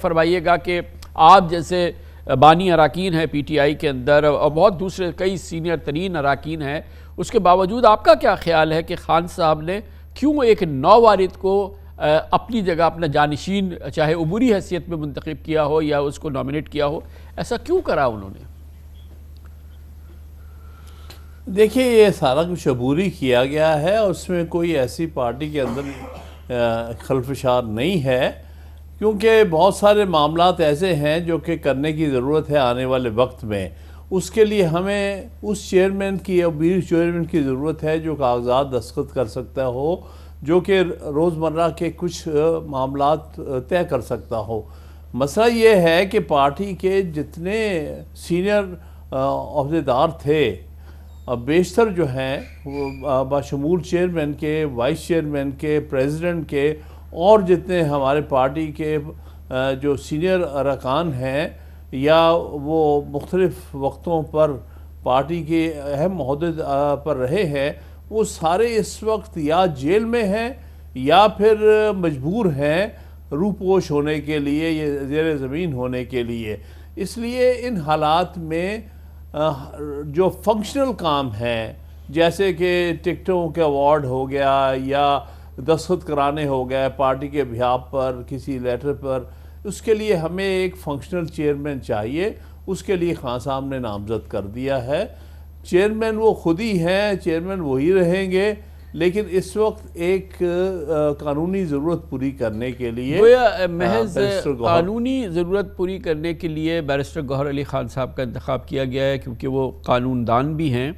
فرمائیے گا کہ آپ جیسے بانی اراکین ہیں پی ٹی آئی کے اندر اور بہت دوسرے کئی سینئر ترین اراکین ہیں، اس کے باوجود آپ کا کیا خیال ہے کہ خان صاحب نے کیوں ایک نووارد کو اپنی جگہ اپنا جانشین چاہے عبوری حیثیت میں منتخب کیا ہو یا اس کو نامنیٹ کیا ہو، ایسا کیوں کرا انہوں نے؟ دیکھیے، یہ سارا کچھ عبوری کیا گیا ہے اور اس میں کوئی ایسی پارٹی کے اندر خلفشار نہیں ہے، کیونکہ بہت سارے معاملات ایسے ہیں جو کہ کرنے کی ضرورت ہے آنے والے وقت میں۔ اس کے لیے ہمیں اس چیئرمین کی عبوری چیئرمین کی ضرورت ہے جو کاغذات دستخط کر سکتا ہو، جو کہ روزمرہ کے کچھ معاملات طے کر سکتا ہو۔ مسئلہ یہ ہے کہ پارٹی کے جتنے سینئر عہدیدار تھے بیشتر جو ہیں وہ بشمول چیئرمین کے، وائس چیئرمین کے، پریزیڈنٹ کے اور جتنے ہمارے پارٹی کے جو سینئر ارکان ہیں یا وہ مختلف وقتوں پر پارٹی کے اہم عہدے پر رہے ہیں، وہ سارے اس وقت یا جیل میں ہیں یا پھر مجبور ہیں روپوش ہونے کے لیے یا زیر زمین ہونے کے لیے۔ اس لیے ان حالات میں جو فنکشنل کام ہیں جیسے کہ ٹکٹوں کے ایوارڈ ہو گیا یا دستخط کرانے ہو گئے پارٹی کے بہاف پر کسی لیٹر پر، اس کے لیے ہمیں ایک فنکشنل چیئرمین چاہیے۔ اس کے لیے خان صاحب نے نامزد کر دیا ہے۔ چیئرمین وہ خود ہی ہیں، چیئرمین وہی رہیں گے، لیکن اس وقت ایک قانونی ضرورت پوری کرنے کے لیے محض قانونی ضرورت پوری کرنے کے لیے بیرسٹر گوہر علی خان صاحب کا انتخاب کیا گیا ہے، کیونکہ وہ قانون دان بھی ہیں۔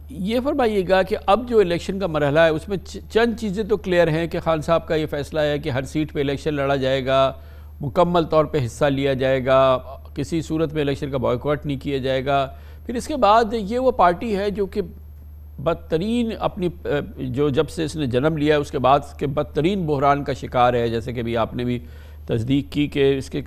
یہ فرمائیے گا کہ اب جو الیکشن کا مرحلہ ہے اس میں چند چیزیں تو کلیئر ہیں کہ خان صاحب کا یہ فیصلہ ہے کہ ہر سیٹ پہ الیکشن لڑا جائے گا، مکمل طور پہ حصہ لیا جائے گا، کسی صورت میں الیکشن کا بائیکاٹ نہیں کیا جائے گا۔ پھر اس کے بعد یہ وہ پارٹی ہے جو کہ بدترین اپنی جو جب سے اس نے جنم لیا ہے اس کے بعد کے بدترین بحران کا شکار ہے، جیسے کہ بھی آپ نے بھی تصدیق کی کہ اس کے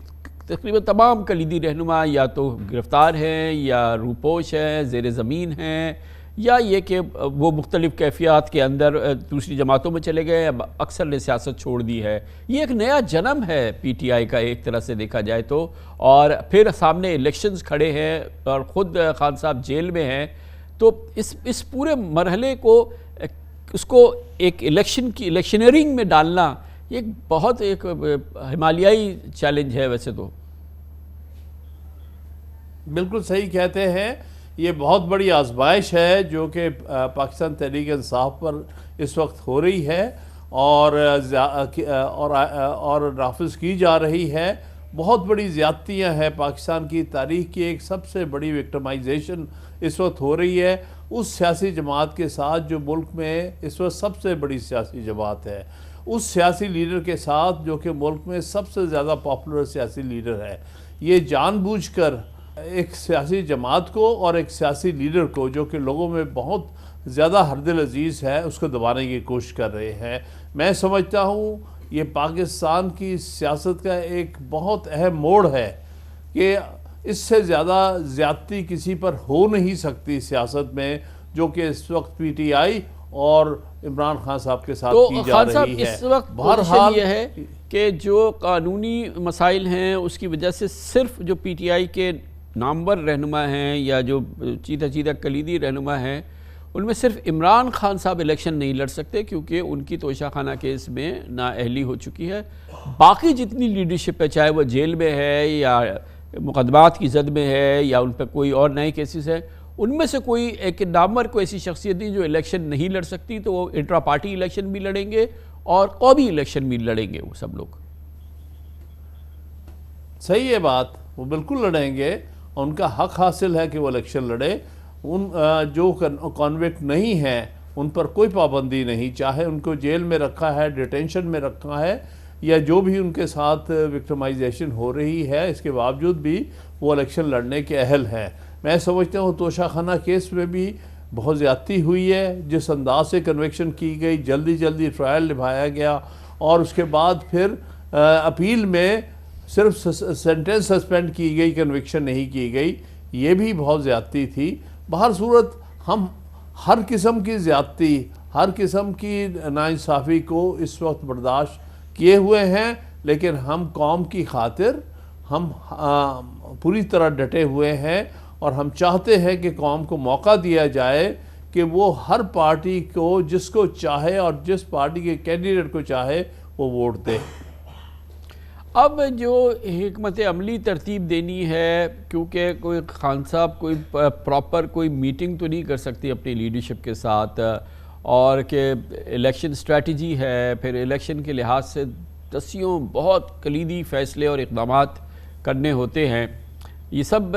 تقریباً تمام کلیدی رہنما یا تو گرفتار ہیں یا روپوش ہیں، زیر زمین ہیں، یا یہ کہ وہ مختلف کیفیات کے اندر دوسری جماعتوں میں چلے گئے، اکثر نے سیاست چھوڑ دی ہے۔ یہ ایک نیا جنم ہے پی ٹی آئی کا ایک طرح سے دیکھا جائے تو، اور پھر سامنے الیکشنز کھڑے ہیں اور خود خان صاحب جیل میں ہیں، تو اس پورے مرحلے کو اس کو ایک الیکشنرنگ میں ڈالنا یہ بہت ایک ہمالیائی چیلنج ہے۔ ویسے تو بالکل صحیح کہتے ہیں، یہ بہت بڑی آزمائش ہے جو کہ پاکستان تحریک انصاف پر اس وقت ہو رہی ہے اور نافذ کی جا رہی ہے۔ بہت بڑی زیادتیاں ہیں، پاکستان کی تاریخ کی ایک سب سے بڑی وکٹمائزیشن اس وقت ہو رہی ہے اس سیاسی جماعت کے ساتھ جو ملک میں اس وقت سب سے بڑی سیاسی جماعت ہے، اس سیاسی لیڈر کے ساتھ جو کہ ملک میں سب سے زیادہ پاپولر سیاسی لیڈر ہے۔ یہ جان بوجھ کر ایک سیاسی جماعت کو اور ایک سیاسی لیڈر کو جو کہ لوگوں میں بہت زیادہ ہردل عزیز ہے اس کو دبانے کی کوشش کر رہے ہیں۔ میں سمجھتا ہوں یہ پاکستان کی سیاست کا ایک بہت اہم موڑ ہے کہ اس سے زیادہ زیادتی کسی پر ہو نہیں سکتی سیاست میں، جو کہ اس وقت پی ٹی آئی اور عمران خان صاحب کے ساتھ کی جا رہی ہے۔ خان صاحب اس وقت پوزیشن یہ ہے کہ جو قانونی مسائل ہیں اس کی وجہ سے صرف جو پی ٹی آئی کے نامور رہنما ہیں یا جو چیدہ کلیدی رہنما ہیں ان میں صرف عمران خان صاحب الیکشن نہیں لڑ سکتے کیونکہ ان کی توشہ خانہ کیس میں نااہلی ہو چکی ہے۔ باقی جتنی لیڈرشپ ہے، چاہے وہ جیل میں ہے یا مقدمات کی زد میں ہے یا ان پہ کوئی اور نئے کیسز ہیں، ان میں سے کوئی ایک نامور کو ایسی شخصیت دی جو الیکشن نہیں لڑ سکتی، تو وہ انٹرا پارٹی الیکشن بھی لڑیں گے اور قومی الیکشن بھی لڑیں گے وہ سب لوگ۔ صحیح ہے بات، وہ بالکل لڑیں گے، ان کا حق حاصل ہے کہ وہ الیکشن لڑے۔ ان جو کانوکٹ نہیں ہیں ان پر کوئی پابندی نہیں، چاہے ان کو جیل میں رکھا ہے، ڈیٹینشن میں رکھا ہے یا جو بھی ان کے ساتھ وکٹمائزیشن ہو رہی ہے، اس کے باوجود بھی وہ الیکشن لڑنے کے اہل ہیں۔ میں سمجھتا ہوں توشہ خانہ کیس میں بھی بہت زیادتی ہوئی ہے، جس انداز سے کنوکشن کی گئی، جلدی ٹرائل نبھایا گیا اور اس کے بعد پھر اپیل میں صرف سینٹنس سسپینڈ کی گئی، کنوکشن نہیں کی گئی، یہ بھی بہت زیادتی تھی۔ بہر صورت ہم ہر قسم کی زیادتی، ہر قسم کی ناانصافی کو اس وقت برداشت کیے ہوئے ہیں، لیکن ہم قوم کی خاطر ہم پوری طرح ڈٹے ہوئے ہیں، اور ہم چاہتے ہیں کہ قوم کو موقع دیا جائے کہ وہ ہر پارٹی کو جس کو چاہے اور جس پارٹی کے کینڈیڈیٹ کو چاہے وہ ووٹ دے۔ اب جو حکمت عملی ترتیب دینی ہے، کیونکہ کوئی خان صاحب کوئی پراپر کوئی میٹنگ تو نہیں کر سکتی اپنی لیڈرشپ کے ساتھ، اور کہ الیکشن اسٹریٹجی ہے، پھر الیکشن کے لحاظ سے دسیوں بہت کلیدی فیصلے اور اقدامات کرنے ہوتے ہیں، یہ سب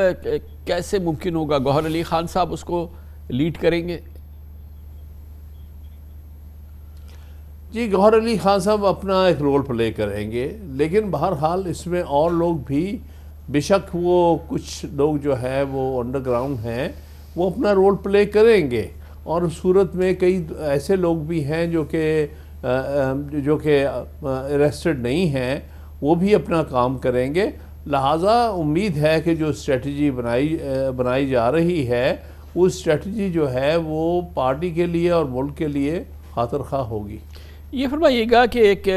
کیسے ممکن ہوگا؟ گوہر علی خان صاحب اس کو لیڈ کریں گے؟ جی، گوہر علی خان صاحب اپنا ایک رول پلے کریں گے، لیکن بہرحال اس میں اور لوگ بھی، بے شک وہ کچھ لوگ جو ہے وہ انڈر گراؤنڈ ہیں، وہ اپنا رول پلے کریں گے، اور اس صورت میں کئی ایسے لوگ بھی ہیں جو کہ اریسٹڈ نہیں ہیں، وہ بھی اپنا کام کریں گے۔ لہٰذا امید ہے کہ جو اسٹریٹجی بنائی جا رہی ہے، وہ اسٹریٹجی جو ہے وہ پارٹی کے لیے اور ملک کے لیے خاطر خواہ ہوگی۔ یہ فرمائیے گا کہ ایک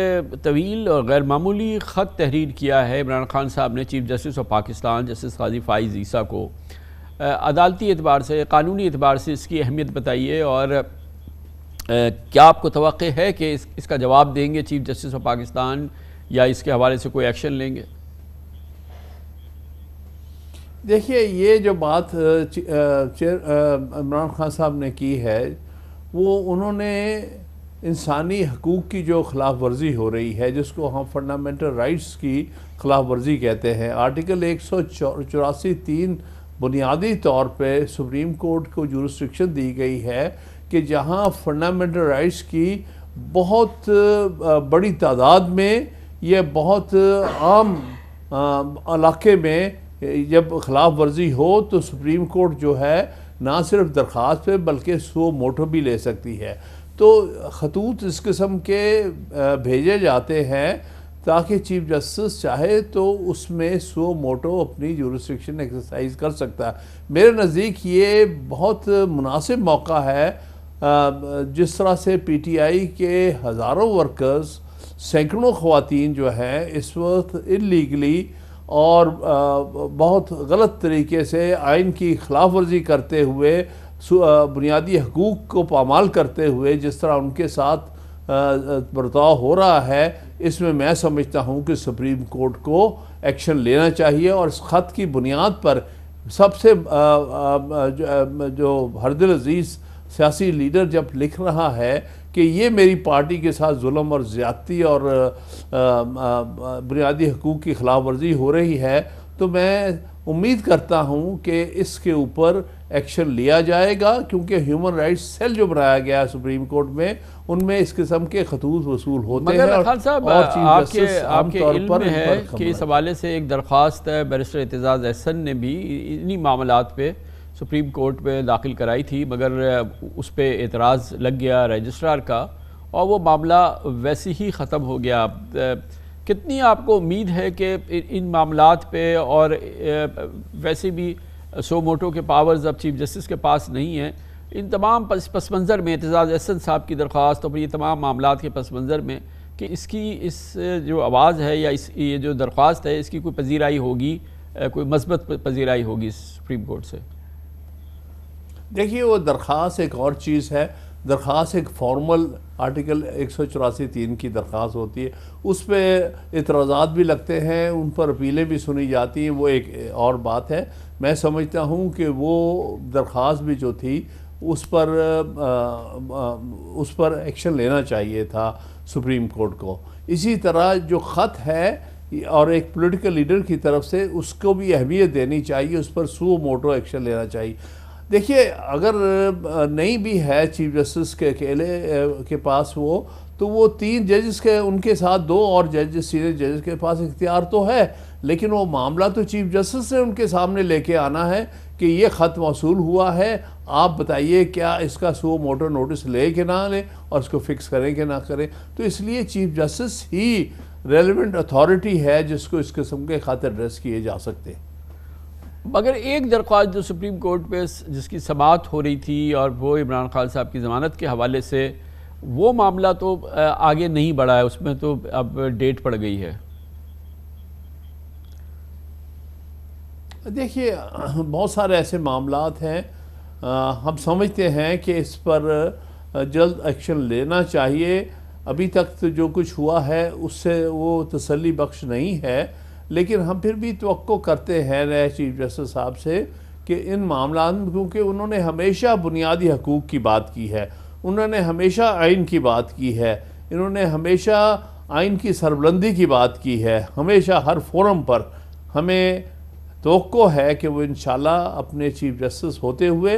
طویل اور غیر معمولی خط تحریر کیا ہے عمران خان صاحب نے chief justice of Pakistan justice قاضی فائز عیسیٰ کو، عدالتی اعتبار سے، قانونی اعتبار سے اس کی اہمیت بتائیے، اور کیا آپ کو توقع ہے کہ اس کا جواب دیں گے چیف جسٹس آف پاکستان، یا اس کے حوالے سے کوئی ایکشن لیں گے؟ دیکھیے، یہ جو بات عمران خان صاحب نے کی ہے، وہ انہوں نے انسانی حقوق کی جو خلاف ورزی ہو رہی ہے، جس کو ہم فنڈامنٹل رائٹس کی خلاف ورزی کہتے ہیں، آرٹیکل 184(3) بنیادی طور پہ سپریم کورٹ کو جورسڈکشن دی گئی ہے کہ جہاں فنڈامنٹل رائٹس کی بہت بڑی تعداد میں، یہ بہت عام علاقے میں جب خلاف ورزی ہو تو سپریم کورٹ جو ہے نہ صرف درخواست پہ بلکہ سو موٹو بھی لے سکتی ہے۔ تو خطوط اس قسم کے بھیجے جاتے ہیں تاکہ چیف جسٹس چاہے تو اس میں سو موٹو اپنی جورسڈکشن ایکسرسائز کر سکتا ہے۔ میرے نزدیک یہ بہت مناسب موقع ہے، جس طرح سے پی ٹی آئی کے ہزاروں ورکرز، سینکڑوں خواتین جو ہیں اس وقت انلیگلی اور بہت غلط طریقے سے آئین کی خلاف ورزی کرتے ہوئے، بنیادی حقوق کو پامال کرتے ہوئے جس طرح ان کے ساتھ برتاؤ ہو رہا ہے، اس میں سمجھتا ہوں کہ سپریم کورٹ کو ایکشن لینا چاہیے، اور اس خط کی بنیاد پر سب سے جو ہردل عزیز سیاسی لیڈر جب لکھ رہا ہے کہ یہ میری پارٹی کے ساتھ ظلم اور زیادتی اور بنیادی حقوق کی خلاف ورزی ہو رہی ہے، تو میں امید کرتا ہوں کہ اس کے اوپر ایکشن لیا جائے گا، کیونکہ ہیومن رائٹس سیل جو بنایا گیا ہے سپریم کورٹ میں، ان میں اس قسم کے خطوط وصول ہوتے ہیں۔ مگر خان صاحب، آپ کے علم میں ہے کہ اس حوالے سے ایک درخواست بیرسٹر اعتزاز احسن نے بھی انہی معاملات پہ سپریم کورٹ پہ داخل کرائی تھی، مگر اس پہ اعتراض لگ گیا رجسٹرار کا، اور وہ معاملہ ویسے ہی ختم ہو گیا۔ کتنی آپ کو امید ہے کہ ان معاملات پہ، اور ویسے بھی سو موٹو کے پاورز اب چیف جسٹس کے پاس نہیں ہیں، ان تمام پس منظر میں اعتزاز احسن صاحب کی درخواست اور یہ تمام معاملات کے پس منظر میں، کہ اس جو آواز ہے یا یہ جو درخواست ہے، اس کی کوئی پذیرائی ہوگی، کوئی مثبت پذیرائی ہوگی سپریم کورٹ سے؟ دیکھیے، وہ درخواست ایک اور چیز ہے، درخواست ایک فارمل آرٹیکل 184(3) کی درخواست ہوتی ہے، اس پہ اعتراضات بھی لگتے ہیں، ان پر اپیلیں بھی سنی جاتی ہیں، وہ ایک اور بات ہے۔ میں سمجھتا ہوں کہ وہ درخواست بھی جو تھی اس پر ایکشن لینا چاہیے تھا سپریم کورٹ کو۔ اسی طرح جو خط ہے اور ایک پولیٹیکل لیڈر کی طرف سے، اس کو بھی اہمیت دینی چاہیے، اس پر سو موٹو ایکشن لینا چاہیے۔ دیکھیے، اگر نہیں بھی ہے چیف جسٹس کے اکیلے کے پاس تو وہ 3 ججز کے، ان کے ساتھ 2 اور ججز، سینئر ججز کے پاس اختیار تو ہے، لیکن وہ معاملہ تو چیف جسٹس نے ان کے سامنے لے کے آنا ہے کہ یہ خط موصول ہوا ہے، آپ بتائیے کیا اس کا سو موٹو نوٹس لے کہ نہ لے، اور اس کو فکس کریں کہ نہ کریں۔ تو اس لیے چیف جسٹس ہی ریلیونٹ اتھارٹی ہے جس کو اس قسم کے خط ایڈریس کیے جا سکتے ہیں۔ مگر ایک درخواست جو سپریم کورٹ پہ جس کی سماعت ہو رہی تھی، اور وہ عمران خان صاحب کی ضمانت کے حوالے سے، وہ معاملہ تو آگے نہیں بڑھا ہے، اس میں تو اب ڈیٹ پڑ گئی ہے۔ دیکھیے بہت سارے ایسے معاملات ہیں، ہم سمجھتے ہیں کہ اس پر جلد ایکشن لینا چاہیے. ابھی تک تو جو کچھ ہوا ہے اس سے وہ تسلی بخش نہیں ہے، لیکن ہم پھر بھی توقع کرتے ہیں نئے چیف جسٹس صاحب سے کہ ان معاملات میں، کیونکہ انہوں نے ہمیشہ بنیادی حقوق کی بات کی ہے، انہوں نے ہمیشہ آئین کی بات کی ہے، انہوں نے ہمیشہ آئین کی سربلندی کی بات کی ہے، ہمیشہ ہر فورم پر. ہمیں توقع ہے کہ وہ انشاءاللہ اپنے چیف جسٹس ہوتے ہوئے